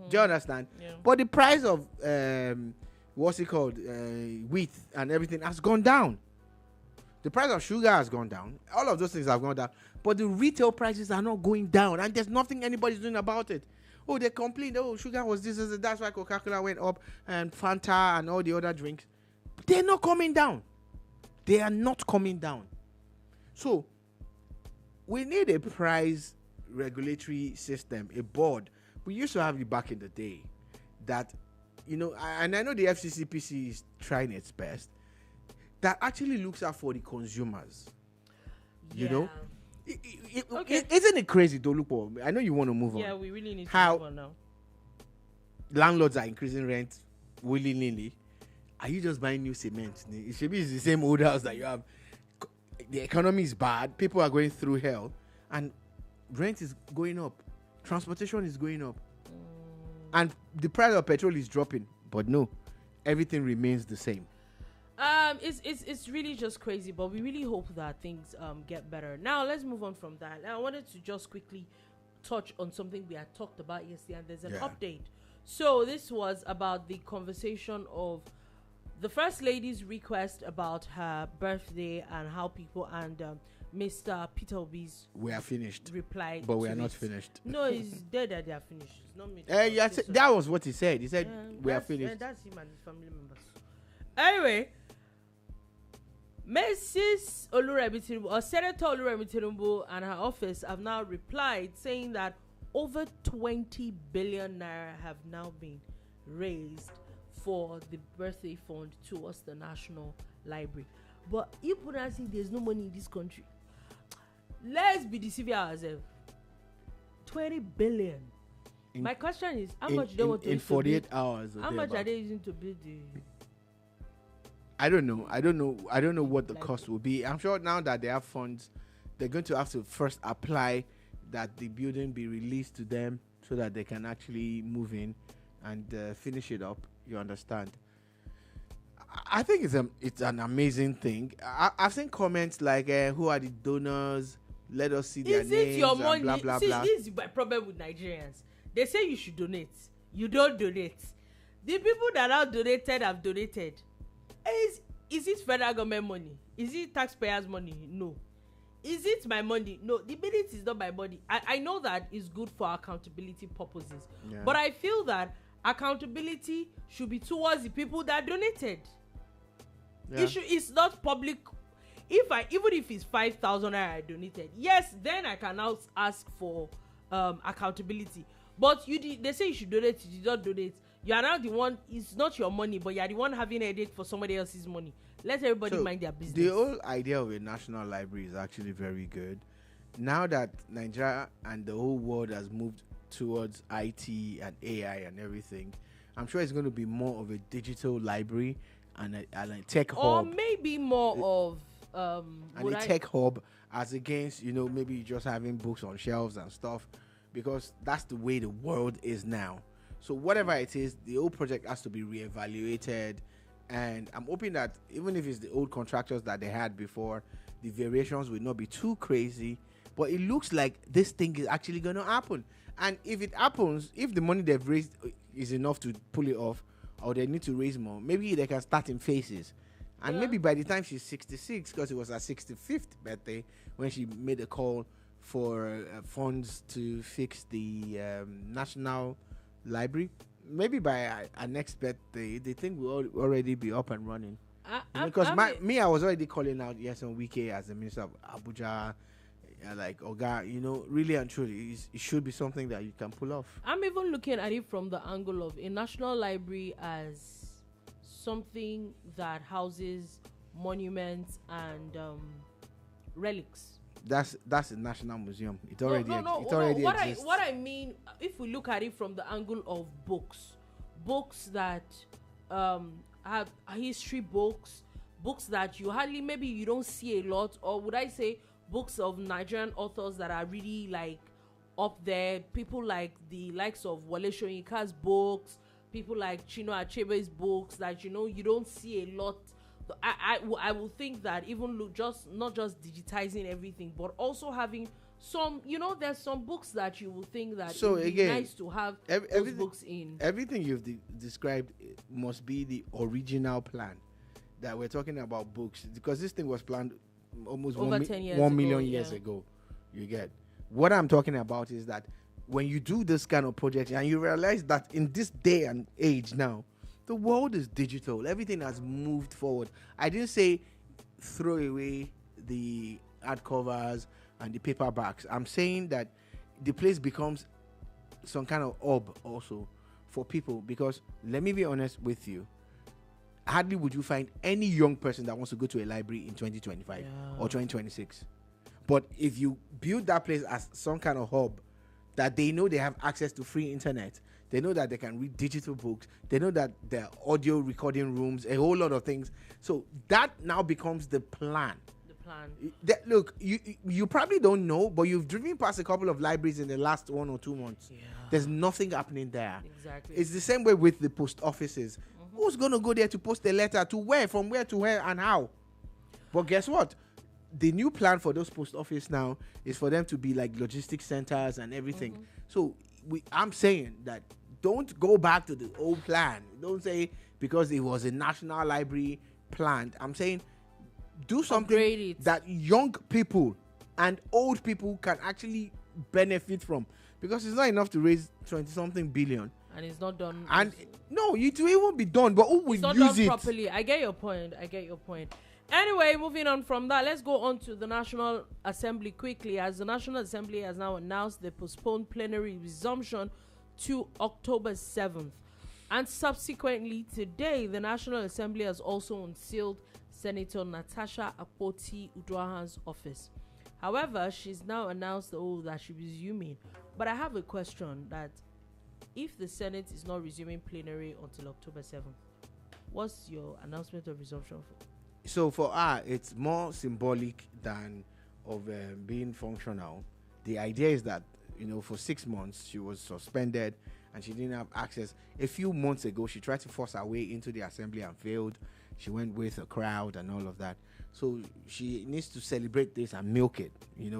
Do you understand? Yeah. But the price of wheat and everything has gone down. The price of sugar has gone down. All of those things have gone down. But the retail prices are not going down, and there's nothing anybody's doing about it. Oh, they complain. Oh, sugar was this. That's why Coca-Cola went up, and Fanta and all the other drinks. They're not coming down. They are not coming down. So, we need a price regulatory system, a board. We used to have it back in the day that, and I know the FCCPC is trying its best, that actually looks out for the consumers. You know? Okay. Isn't it crazy, Dolupo? I know you want to move on. Yeah, we really need to move on now. Landlords are increasing rent willy-nilly. Are you just buying new cement? It should be the same old house that you have. The economy is bad. People are going through hell. And rent is going up. Transportation is going up. And the price of petrol is dropping. But no, everything remains the same. It's really just crazy. But we really hope that things get better. Now, let's move on from that. Now, I wanted to just quickly touch on something we had talked about yesterday. And there's an update. So this was about the conversation of the First Lady's request about her birthday and how people and Mr. Peter Obi's we are finished replied, but we are not finished. No, it's dead that they are finished. It's not me. That was what he said. He said we are finished. That's him and his family members. Anyway, Mrs. Oluremi or Senator Oluremi Tinubu and her office have now replied saying that over 20 billion naira have now been raised for the birthday fund towards the National Library. But you put out saying there's no money in this country. Let's be deceiving ourselves. 20 billion. My question is, how much do they want to in 48 hours? How much are they using to build the? I don't know what the cost will be. I'm sure now that they have funds, they're going to have to first apply that the building be released to them so that they can actually move in and finish it up. You understand? I think it's an amazing thing. I've seen comments like, "Who are the donors? Let us see their names." Is it your money? Blah blah blah. This is my problem with Nigerians. They say you should donate. you don't donate. The people that have donated have donated. Is it federal government money? Is it taxpayers' money? No. Is it my money? No. The minute is not my money. I know that it's good for accountability purposes. Yeah. But I feel that accountability should be towards the people that donated. Yeah. It's not public. Even if it's 5,000 I donated, yes, then I can now ask for accountability. But they say you should donate, you did not donate. You are now the one. It's not your money, but you are the one having a headache for somebody else's money. Let everybody mind their business. The whole idea of a national library is actually very good. Now that Nigeria and the whole world has moved towards IT and AI and everything, I'm sure it's going to be more of a digital library and a tech hub. Or maybe more of tech hub, as against, maybe just having books on shelves and stuff, because that's the way the world is now. So whatever it is, the whole project has to be reevaluated, and I'm hoping that even if it's the old contractors that they had before, the variations will not be too crazy. But it looks like this thing is actually going to happen. And if it happens, if the money they've raised is enough to pull it off, or they need to raise more, maybe they can start in phases. And maybe by the time she's 66, because it was her 65th birthday when she made a call for funds to fix the National Library, maybe by our next birthday, the thing will already be up and running. Because I was already calling out on Wike as the Minister of Abuja, like Oga, really and truly, it should be something that you can pull off. I'm even looking at it from the angle of a national library as something that houses monuments and relics. That's a national museum. It already exists. What I mean, if we look at it from the angle of books that have history books that maybe you don't see a lot, or would I say books of Nigerian authors that are really like up there, people like the likes of Wole Soyinka's books, people like Chinua Achebe's books that you don't see a lot. I will think that even not just digitizing everything, but also having some, there's some books that you will think that it would be nice to have those books in. Everything you've described must be the original plan that we're talking about books, because this thing was planned almost over 1 million years ago. You get what I'm talking about is that when you do this kind of project and you realize that in this day and age now, the world is digital. Everything has moved forward. I didn't say throw away the hardcovers and the paperbacks. I'm saying that the place becomes some kind of hub also for people, because let me be honest with you, hardly would you find any young person that wants to go to a library in 2025 or 2026. But if you build that place as some kind of hub, that they know they have access to free internet, they know that they can read digital books, they know that there are audio recording rooms, a whole lot of things. So that now becomes the plan. Look, you probably don't know, but you've driven past a couple of libraries in the last 1 or 2 months. There's nothing happening there. Exactly. It's the same way with the post offices. Who's going to go there to post a letter to where, from where to where, and how? But guess what? The new plan for those post office now is for them to be like logistic centers and everything. So I'm saying that don't go back to the old plan. Don't say because it was a national library planned. I'm saying do something that young people and old people can actually benefit from, because it's not enough to raise 20-something billion. And it's not done. And no, it won't be done. But who will use it? It's not done properly. I get your point. Anyway, moving on from that, let's go on to the National Assembly quickly, as the National Assembly has now announced the postponed plenary resumption to October 7th. And subsequently today, the National Assembly has also unsealed Senator Natasha Akpoti-Uduaghan's office. However, she's now announced that she's resuming. But I have a question that if the Senate is not resuming plenary until October 7th, what's your announcement of resumption for? So for her, it's more symbolic than of being functional. The idea is that, for 6 months, she was suspended and she didn't have access. A few months ago, she tried to force her way into the assembly and failed. She went with a crowd and all of that. So she needs to celebrate this and milk it,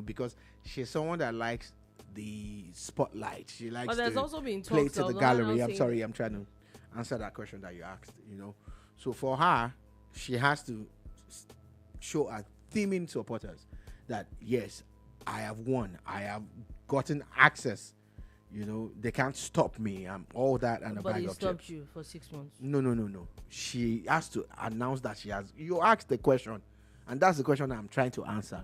because she's someone that likes the spotlight. She likes But there's to also been play talks to the of gallery. not I'm saying- sorry, I'm trying to answer that question that you asked. So for her, she has to show her theming supporters that yes, I have won. I have gotten access. They can't stop me. I'm all that and a But bag he of stopped chips. you for 6 months. No. She has to announce that she has. You asked the question, and that's the question I'm trying to answer.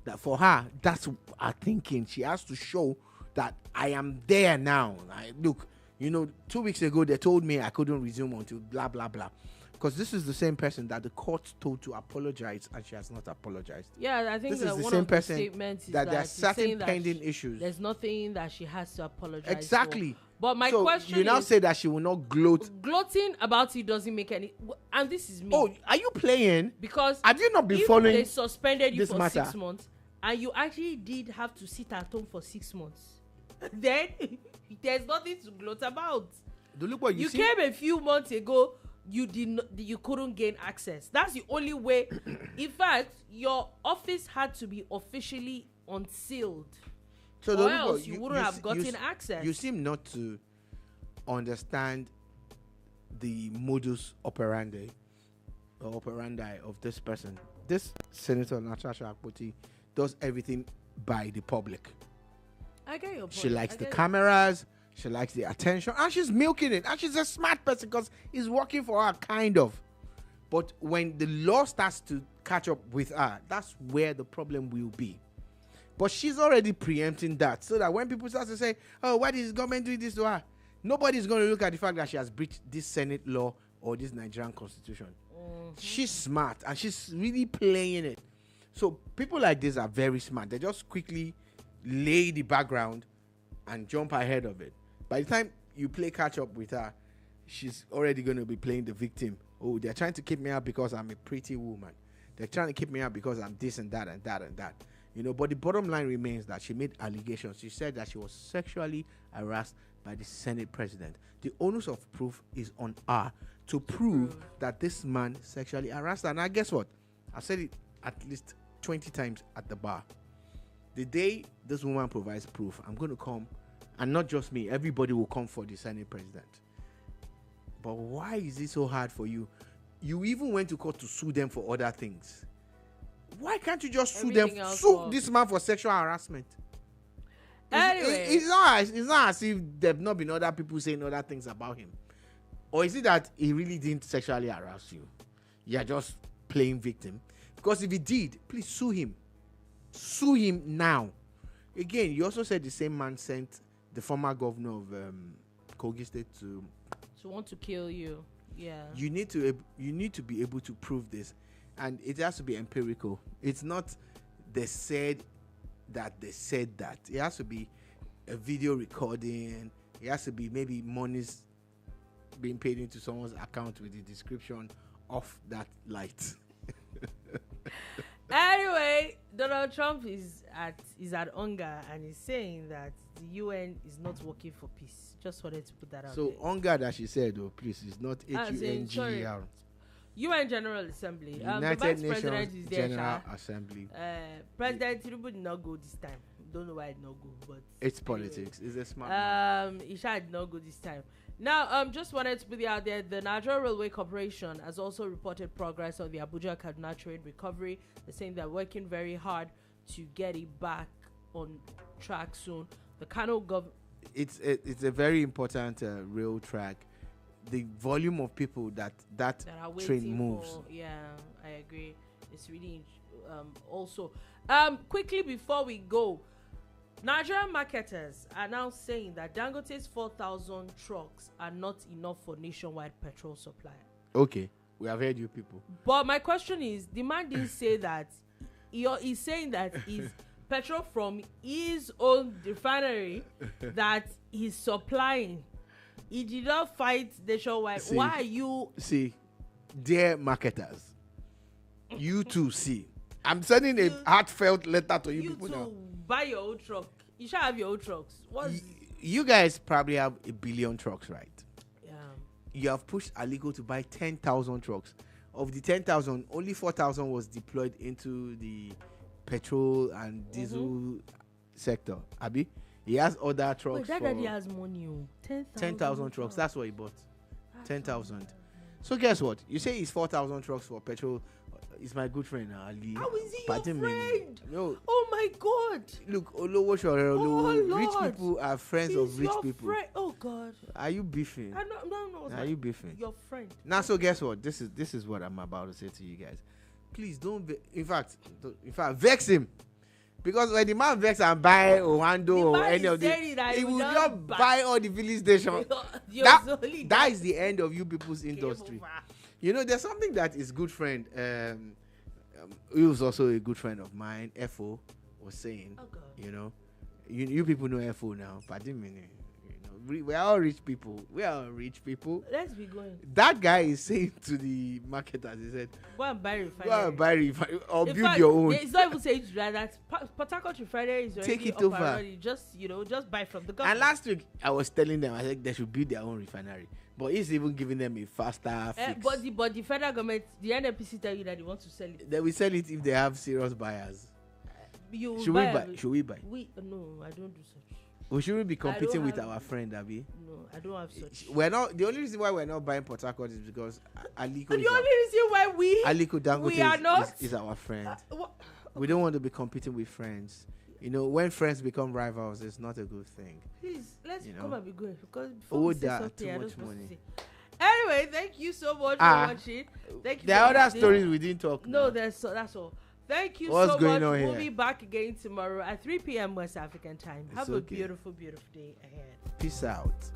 That for her, that's her thinking. She has to show that I am there now. Look, 2 weeks ago they told me I couldn't resume until blah blah blah. Because this is the same person that the court told to apologize, and she has not apologized. Yeah, I think This is that the one same of the person statements is that there are she's certain saying that pending issues. There's nothing that she has to apologize Exactly. for. But my so question you now is, say that she will not gloat. gloating about it doesn't make any. And this is me. Oh, are you playing? Because Have you not been if following they suspended you this for matter? 6 months and you actually did have to sit at home for 6 months, then there's nothing to gloat about. Dolupo, You came a few months ago. You couldn't gain access. That's the only way. In fact, your office had to be officially unsealed, so or Dolupo, else you wouldn't have gotten access. You seem not to understand the modus operandi of this person. This Senator Natasha does everything by the public. I get your point. She likes the cameras. She likes the attention, and she's milking it. And she's a smart person because it's working for her, kind of. But when the law starts to catch up with her, that's where the problem will be. But she's already preempting that, so that when people start to say, "Oh, why is government doing this to her?" Nobody's going to look at the fact that she has breached this Senate law or this Nigerian constitution. She's smart, and she's really playing it. So people like this are very smart. They just quickly lay the background and jump ahead of it. By the time you play catch up with her, she's already going to be playing the victim. Oh, they're trying to keep me out because I'm a pretty woman. They're trying to keep me out because I'm this and that and that and that. But the bottom line remains that she made allegations. She said that she was sexually harassed by the Senate president. The onus of proof is on her to prove that this man sexually harassed her. And I guess what? I've said it at least 20 times at the bar. The day this woman provides proof, I'm going to come. And not just me, everybody will come for the Senate president. But why is it so hard for you? You even went to court to sue them for other things. Why can't you just sue them? Sue this man for sexual harassment. Anyway, it's not as if there have not been other people saying other things about him. Or is it that he really didn't sexually harass you? You're just playing victim. Because if he did, please sue him. Sue him now. Again, you also said the same man sent the former governor of Kogi State to want to kill you. Yeah. You need to be able to prove this, and it has to be empirical. It's not they said that. It has to be a video recording. It has to be maybe monies being paid into someone's account with the description of that light. Anyway, Donald Trump is at hunger and is saying that the UN is not working for peace. Just wanted to put that out. So hunger that she said, oh please, is not HUNGER. UN General Assembly. United the Vice Nations President is there. General Assembly. President Tinubu did not go this time. Don't know why it not go, but it's politics. It's a smart man. Isha did not go this time. Now, just wanted to put it out there. The Nigeria Railway Corporation has also reported progress on the Abuja-Kaduna Train Recovery. They're saying they're working very hard to get it back on track soon. The Kano government. It's a very important rail track. The volume of people that train moves. Yeah, I agree. It's really also. Quickly before we go, Nigerian marketers are now saying that Dangote's 4,000 trucks are not enough for nationwide petrol supply. Okay, we have heard you people. But my question is, the man didn't say that. He's saying that is petrol from his own refinery that he's supplying. He did not fight nationwide. Why are you... See, dear marketers, you too see. I'm sending a heartfelt letter to you people now. Buy your own truck. You should have your own trucks. You guys probably have 1 billion trucks, right? Yeah. You have pushed Aligo to buy 10,000 trucks. Of the 10,000, only 4,000 was deployed into the petrol and diesel sector. Abi, He has other trucks. Wait, that daddy has money. 10,000 trucks. That's what he bought. 10,000. So guess what? You say it's 4,000 trucks for petrol. It's my good friend Ali. How is he your friend? No. Oh my God. Look, Olowo Shore, Lord. rich people are friends of rich your people. Friend. Oh God. Are you beefing? No. Are you beefing? Your friend. Now, so guess what? This is what I'm about to say to you guys. Please don't. In fact, vex him. Because when the man vex and buy Ohando or any of the, he will just buy all the filling stations. That is the end of you people's industry. You know, there's something that is good friend. He was also a good friend of mine. FO was saying, you know, you people know FO now. Pardon me. We are all rich people. Let's be going. That guy is saying to the marketers, he said, go and buy refinery. Or build your own. It's not even saying that Port Harcourt refinery is already take it up over. Already. Just buy from the government. And last week, I was telling them, I said they should build their own refinery. But he's even giving them a faster fix. But the federal government, the NNPC tell you that they want to sell it. They will sell it if they have serious buyers. Should we buy? No, I don't do such. We shouldn't be competing with our friend, Abi. No, I don't have such. We're not. The only reason why we're not buying Port Harcourt is because Aliko. The only reason why Aliko Dangote is our friend. We don't want to be competing with friends. You know, when friends become rivals, it's not a good thing. Please, let's come and be good because before we say something, too I much don't money. say. Anyway, thank you so much for watching. Thank you. There are other stories we didn't talk. No, that's all. Thank you What's so going much. on We'll here? be back again tomorrow at 3 p.m. West African time. Have a beautiful, beautiful day ahead. Peace out.